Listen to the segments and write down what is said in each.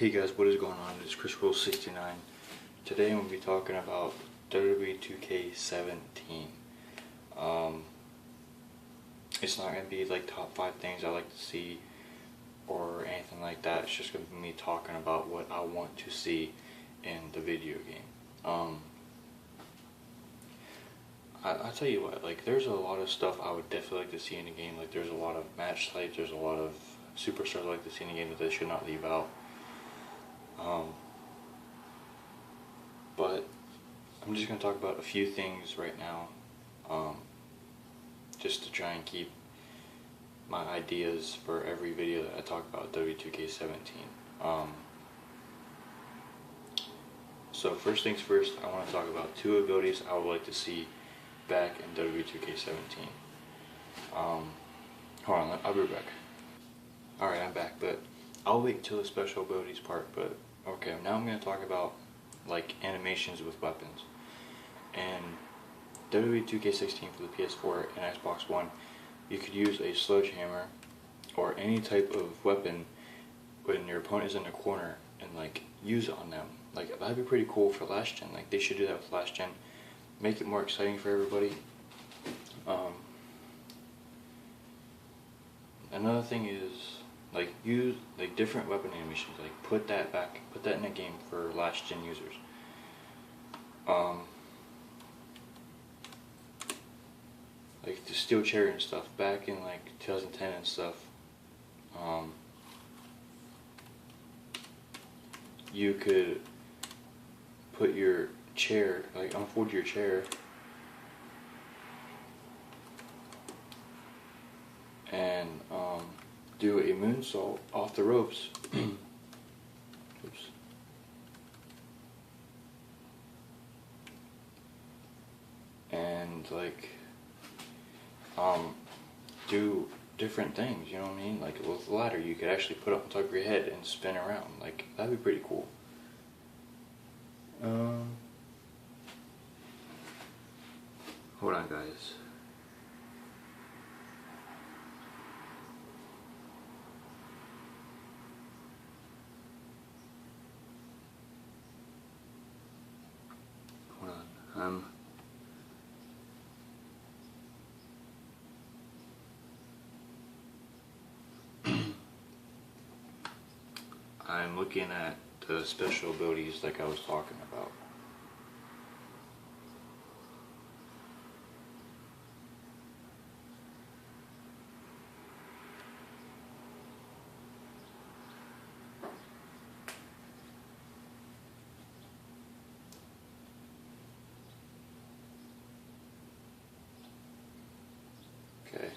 Hey guys, what is going on? It's Chris Will 69. Today I'm going to be talking about WWE 2K17. It's not going to be like top 5 things I like to see or anything like that. It's just going to be me talking about what I want to see in the video game. I tell you what, like, there's a lot of stuff I would definitely like to see in the game. Like, there's a lot of match types, there's a lot of superstars I like to see in the game that they should not leave out. But I'm just going to talk about a few things right now, just to try and keep my ideas for every video that I talk about WWE 2K17. So first things first, I want to talk about 2 abilities I would like to see back in WWE 2K17. Hold on, I'll be right back. Alright, I'm back, but I'll wait till the special abilities part. But okay, now I'm going to talk about like animations with weapons. And WWE 2K16 for the PS4 and Xbox One, you could use a sledgehammer or any type of weapon when your opponent is in the corner and like use it on them. Like, that'd be pretty cool for last gen. Like, they should do that with last gen. Make it more exciting for everybody. Another thing is, like, use like different weapon animations. Like, put that in the game for last gen users. Like the steel chair and stuff back in like 2010 and stuff. You could put your chair, like unfold your chair, and do a moonsault off the ropes. Oops. And like do different things, you know what I mean? Like with the ladder, you could actually put it on top of your head and spin around. Like, that'd be pretty cool. Hold on, guys. Hold on. I'm looking at the special abilities like I was talking about. Okay.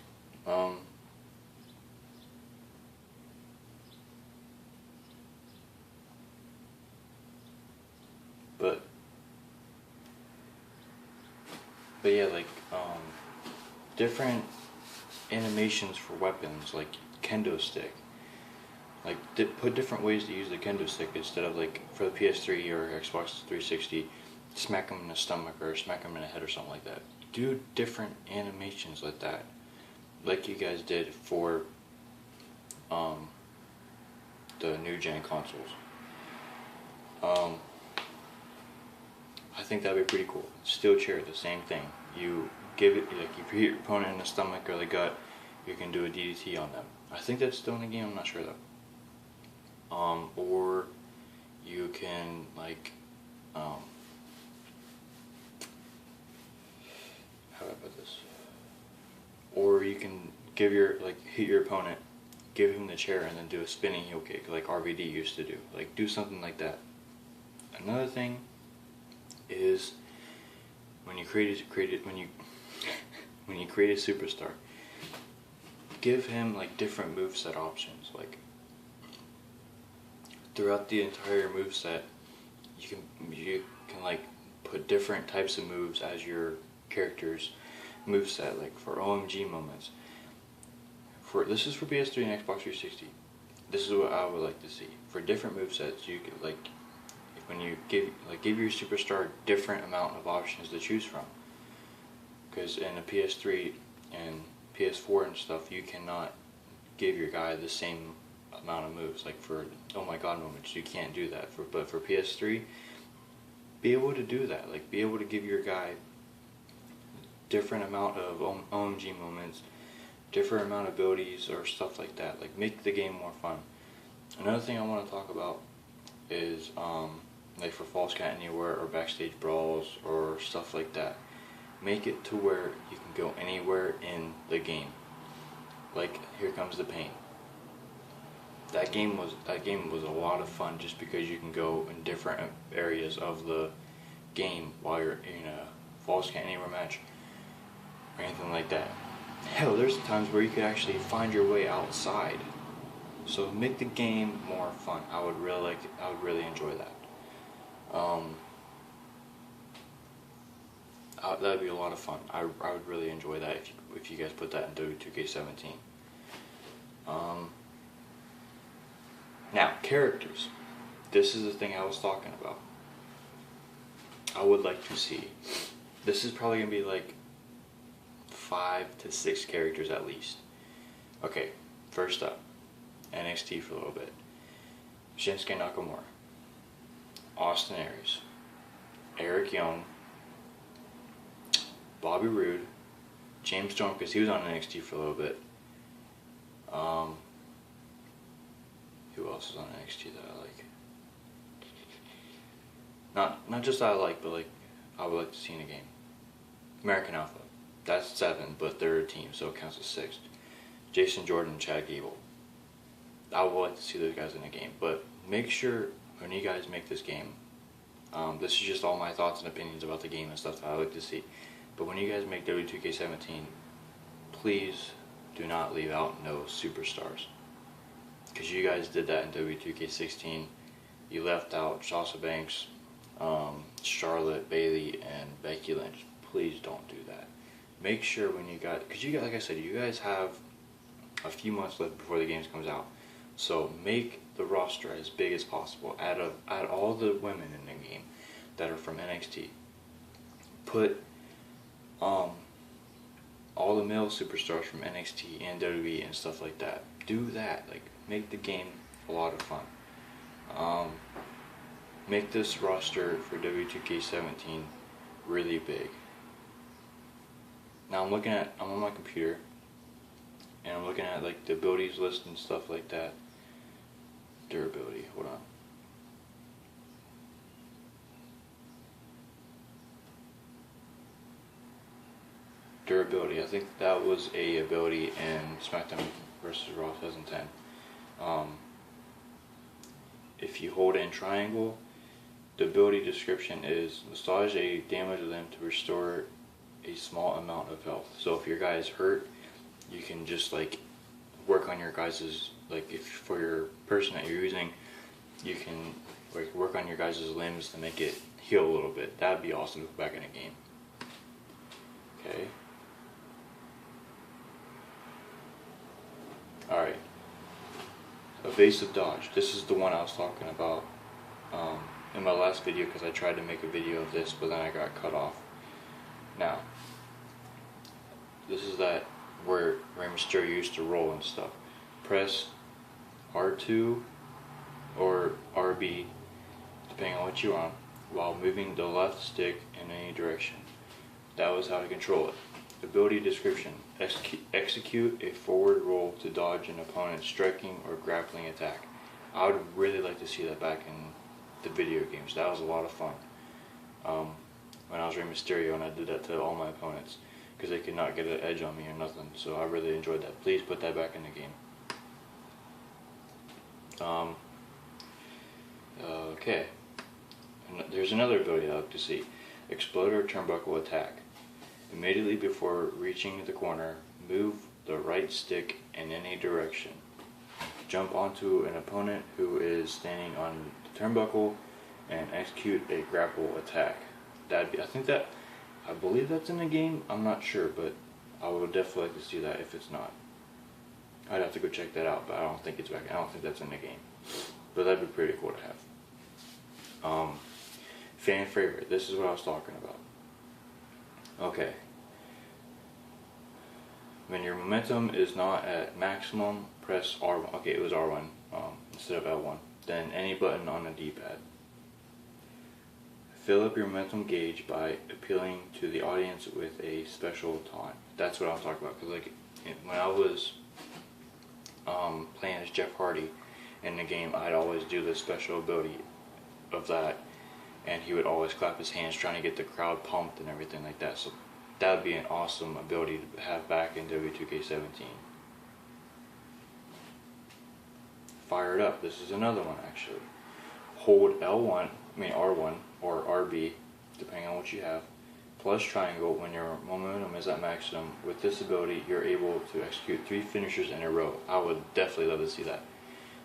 But yeah, like, different animations for weapons, like kendo stick. Like, put different ways to use the kendo stick instead of, like, for the PS3 or Xbox 360, smack them in the stomach or smack them in the head or something like that. Do different animations like that, like you guys did for the new gen consoles. I think that'd be pretty cool. Steel chair, the same thing. You give it, like, if you hit your opponent in the stomach or the gut, you can do a DDT on them. I think that's still in the game, I'm not sure though. Or you can, like, how do I put this? Or you can give your, like, hit your opponent, give him the chair, and then do a spinning heel kick like RVD used to do. Like, do something like that. Another thing is when you create a superstar, give him like different moveset options. Like, throughout the entire moveset, you can like put different types of moves as your character's moveset. Like for OMG moments. This is for PS3 and Xbox 360. This is what I would like to see for different movesets. You could, like, when you give your superstar a different amount of options to choose from. Because in the PS3 and PS4 and stuff, you cannot give your guy the same amount of moves. Like for oh my god moments, you can't do that. But for PS3, be able to do that. Like be able to give your guy different amount of OMG moments, different amount of abilities or stuff like that. Like make the game more fun. Another thing I want to talk about is like for Falls Count Anywhere or backstage brawls or stuff like that. Make it to where you can go anywhere in the game. Like Here Comes the Pain. That game was a lot of fun just because you can go in different areas of the game while you're in a Falls Count Anywhere match or anything like that. Hell, there's times where you could actually find your way outside. So make the game more fun. I would really enjoy that. That'd be a lot of fun. I would really enjoy that if you guys put that in WWE 2K17. Now, characters. This is the thing I was talking about. I would like to see. This is probably going to be like 5 to 6 characters at least. Okay, first up, NXT for a little bit. Shinsuke Nakamura, Austin Aries, Eric Young, Bobby Roode, James Storm because he was on NXT for a little bit. Who else is on NXT that I like? Not just that I like, but like I would like to see in a game. American Alpha. That's 7, but they're a team, so it counts as 6. Jason Jordan and Chad Gable. I would like to see those guys in a game, but make sure when you guys make this game, this is just all my thoughts and opinions about the game and stuff that I like to see. But when you guys make W2K17, please do not leave out no superstars. Because you guys did that in W2K16. You left out Sasha Banks, Charlotte, Bayley, and Becky Lynch. Please don't do that. Make sure when you got, because you guys, like I said, you guys have a few months left before the game comes out. So make the roster as big as possible. Add all the women in the game that are from NXT. Put all the male superstars from NXT and WWE and stuff like that. Do that. Like make the game a lot of fun. Make this roster for W2K17 really big. Now I'm on my computer and I'm looking at like the abilities list and stuff like that. Durability, hold on. Durability, I think that was a ability in SmackDown vs. Raw 2010. If you hold in triangle, the ability description is massage a damaged limb to restore a small amount of health. So if your guy is hurt, you can just like work on your guys's, like if for your person that you're using, you can like work on your guys' limbs to make it heal a little bit. That'd be awesome to put back in a game. Okay. Alright. Evasive dodge. This is the one I was talking about in my last video because I tried to make a video of this but then I got cut off. Now, this is that where Rey Mysterio used to roll and stuff. Press R2 or RB, depending on what you're on, while moving the left stick in any direction. That was how to control it. Ability description. Execute a forward roll to dodge an opponent's striking or grappling attack. I would really like to see that back in the video games. That was a lot of fun. When I was Rey Mysterio and I did that to all my opponents because they could not get an edge on me or nothing. So I really enjoyed that. Please put that back in the game. Okay. There's another ability I like to see. Exploder turnbuckle attack. Immediately before reaching the corner, move the right stick in any direction. Jump onto an opponent who is standing on the turnbuckle and execute a grapple attack. I believe that's in the game. I'm not sure, but I would definitely like to see that if it's not. I'd have to go check that out, but I don't think it's back. I don't think that's in the game. But that'd be pretty cool to have. Fan favorite. This is what I was talking about. Okay. When your momentum is not at maximum, press R1. Okay, it was R1. instead of L1, then any button on the D-pad. Fill up your momentum gauge by appealing to the audience with a special taunt. That's what I'm talking about, because like when I was playing as Jeff Hardy in the game, I'd always do the special ability of that, and he would always clap his hands trying to get the crowd pumped and everything like that. So that would be an awesome ability to have back in W2K17. Fire it up. This is another one actually. Hold R1 or RB, depending on what you have, plus triangle when your momentum is at maximum. With this ability, you're able to execute 3 finishers in a row. I would definitely love to see that.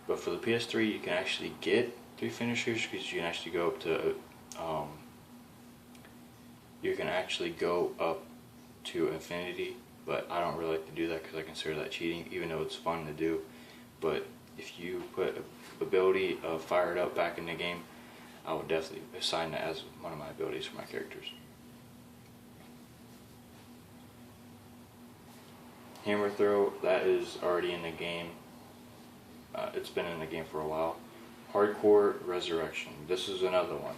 But for the PS3, you can actually get 3 finishers because you can actually go up to infinity. But I don't really like to do that because I consider that cheating, even though it's fun to do. But if you put ability of Fire It Up back in the game, I would definitely assign that as one of my abilities for my characters. Hammer Throw, that is already in the game. It's been in the game for a while. Hardcore Resurrection, this is another one.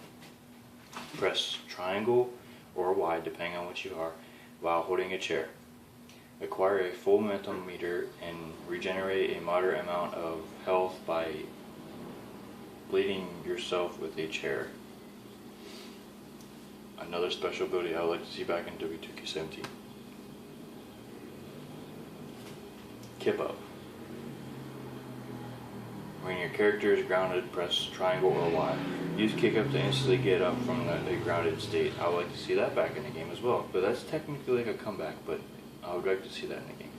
Press triangle or Y, depending on what you are, while holding a chair. Acquire a full momentum meter and regenerate a moderate amount of health by bleeding yourself with a chair. Another special ability I would like to see back in W2K17. Kip Up. When your character is grounded, press triangle or Y. Use kick up to instantly get up from the grounded state. I would like to see that back in the game as well. But that's technically like a comeback, but I would like to see that in the game.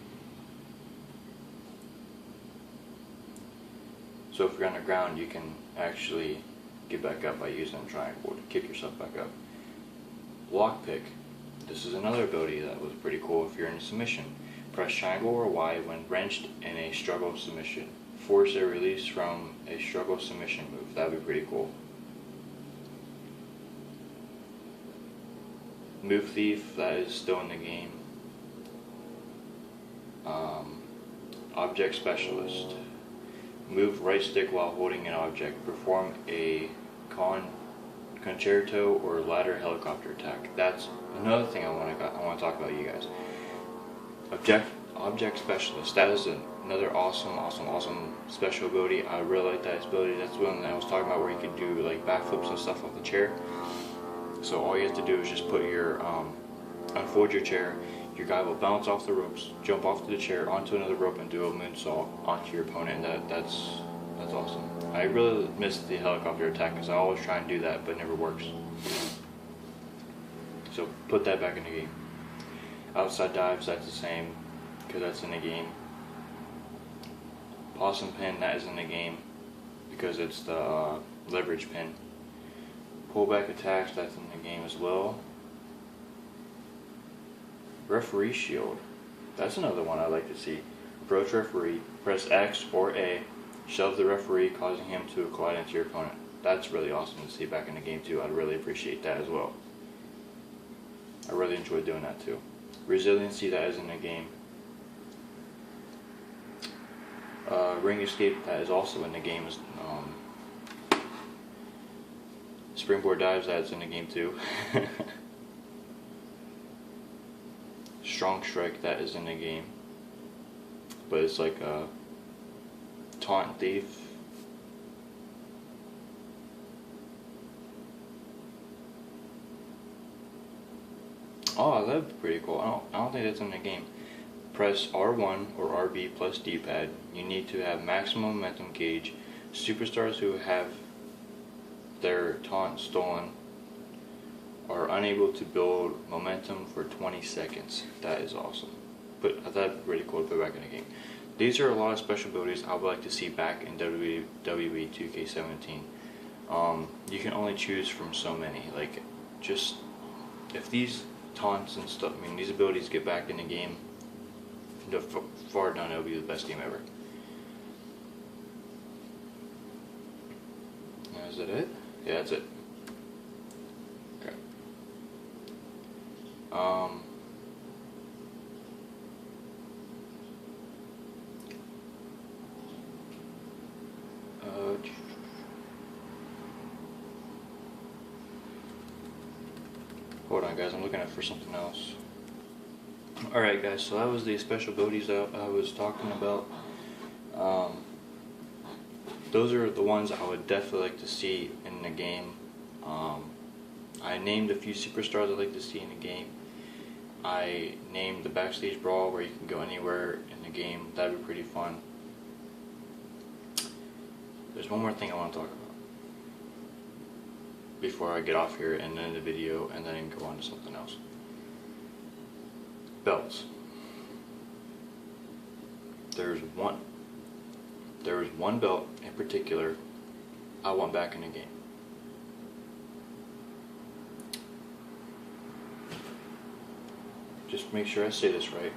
So if you're on the ground, you can actually get back up by using a triangle to kick yourself back up. Lockpick. This is another ability that was pretty cool if you're in a submission. Press triangle or Y when wrenched in a struggle submission. Force a release from a struggle submission move. That would be pretty cool. Move Thief, that is still in the game. Object Specialist. Move right stick while holding an object. Perform a concerto or ladder helicopter attack. That's another thing I want to talk about, you guys. Object Specialist. That is another awesome special ability. I really like that ability. That's one that I was talking about where you can do like backflips and stuff off the chair. So all you have to do is just put your unfold your chair. Your guy will bounce off the ropes, jump off the chair onto another rope, and do a moonsault onto your opponent. That's awesome. I really miss the helicopter attack because I always try and do that, but it never works. So put that back in the game. Outside dives, that's the same because that's in the game. Possum pin, that is in the game because it's the leverage pin. Pullback attacks, that's in the game as well. Referee shield, that's another one I'd like to see. Approach referee, press X or A, shove the referee, causing him to collide into your opponent. That's really awesome to see back in the game too. I'd really appreciate that as well. I really enjoy doing that too. Resiliency, that is in the game. Ring escape, that is also in the game. Springboard dives, that's in the game too. Strong strike, that is in the game, but it's like a taunt thief. Oh, that'd be pretty cool. I don't think that's in the game. Press R1 or RB plus D-pad. You need to have maximum momentum gauge. Superstars who have their taunt stolen are unable to build momentum for 20 seconds. That is awesome. But that'd be really cool to put back in the game. These are a lot of special abilities I would like to see back in WWE 2K17. You can only choose from so many. Like, just if these taunts and stuff, I mean, these abilities get back in the game, far down, it'll be the best game ever. Now, is that it? Yeah, that's it. Okay. Hold on, guys, I'm looking for something else. Alright, guys, so that was the special abilities that I was talking about. Those are the ones I would definitely like to see in the game. I named a few superstars I'd like to see in the game. I named the backstage brawl where you can go anywhere in the game. That'd be pretty fun. There's one more thing I want to talk about before I get off here and end the video and then go on to something else. Belts. There's one belt in particular I want back in the game. Just make sure I say this right.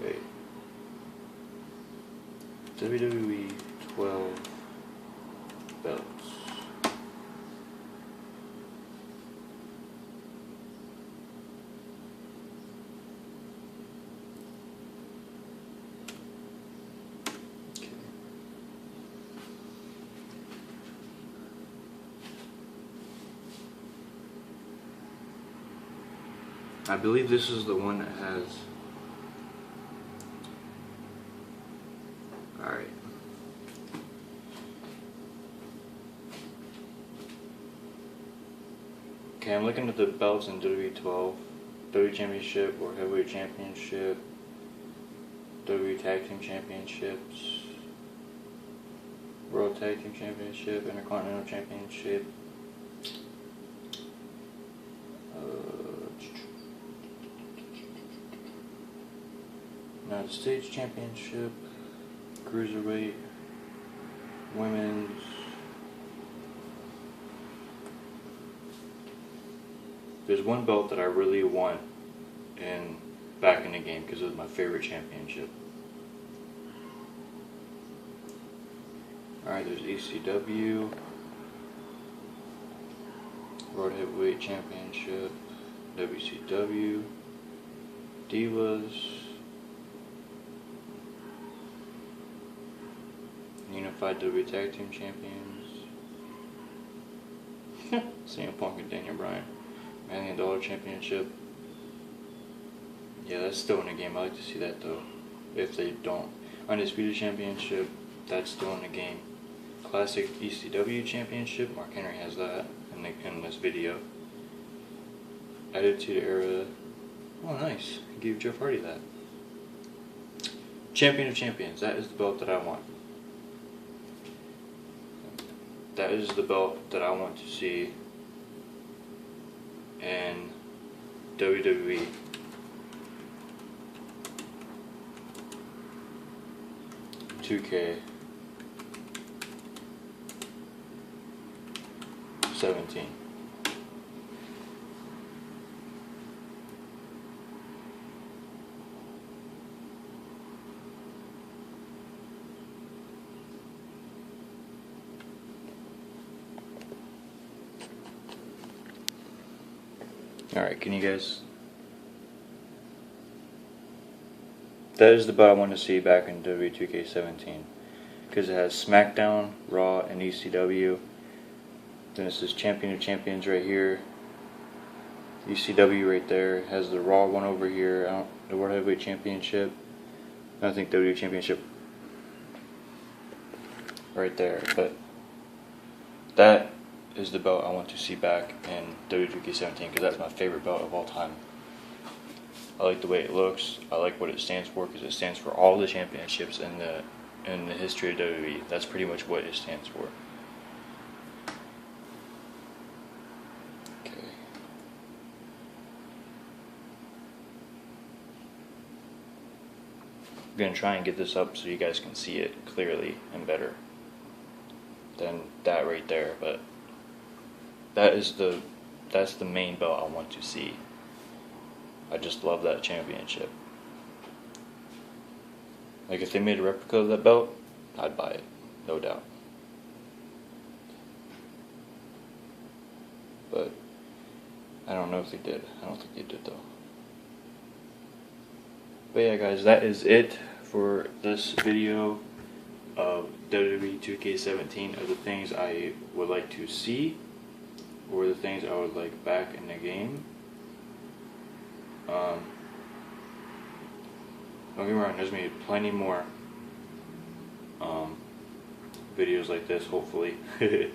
Wait. WWE 12 belts. Okay. I believe this is the one that has. Alright. Okay, I'm looking at the belts in WWE 12. WWE Championship, World Heavyweight Championship, WWE Tag Team Championships, World Tag Team Championship, Intercontinental Championship, United States Championship, Cruiserweight, Women's. There's one belt that I really want back in the game because it was my favorite championship. Alright, there's ECW, World Heavyweight Championship, WCW, Divas, Unified WWE Tag Team Champions, CM Punk and Daniel Bryan, $1 Million Championship. Yeah, that's still in the game. I like to see that though. If they don't. Undisputed Championship, that's still in the game. Classic ECW Championship, Mark Henry has that in this video. Attitude Era. Oh, nice. I gave Jeff Hardy that. Champion of Champions, that is the belt that I want. That is the belt that I want to see in WWE. $2K 17. Alright, can you guys... That is the belt I want to see back in WWE 2K17. Because it has SmackDown, Raw, and ECW. Then it says Champion of Champions right here. ECW right there. It has the Raw one over here. The World Heavyweight Championship. I think WWE Championship right there. But that is the belt I want to see back in WWE 2K17 because that's my favorite belt of all time. I like the way it looks. I like what it stands for because it stands for all the championships in the history of WWE. That's pretty much what it stands for. Okay. I'm going to try and get this up so you guys can see it clearly and better than that right there, but that's the main belt I want to see. I just love that championship. Like, if they made a replica of that belt, I'd buy it, no doubt. But I don't know if they did. I don't think they did, though. But yeah, guys, that is it for this video of WWE 2K17, of the things I would like to see, or the things I would like back in the game. Don't get me wrong, there's going to be plenty more videos like this, hopefully. if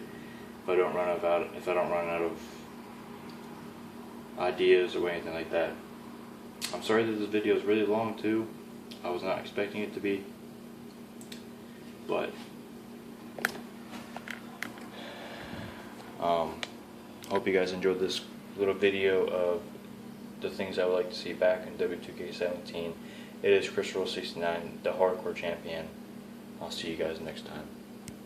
I don't run out of ideas or anything like that. I'm sorry that this video is really long too. I was not expecting it to be, but hope you guys enjoyed this little video of the things I would like to see back in W2K17. It is Chris Roll 69, the Hardcore Champion. I'll see you guys next time.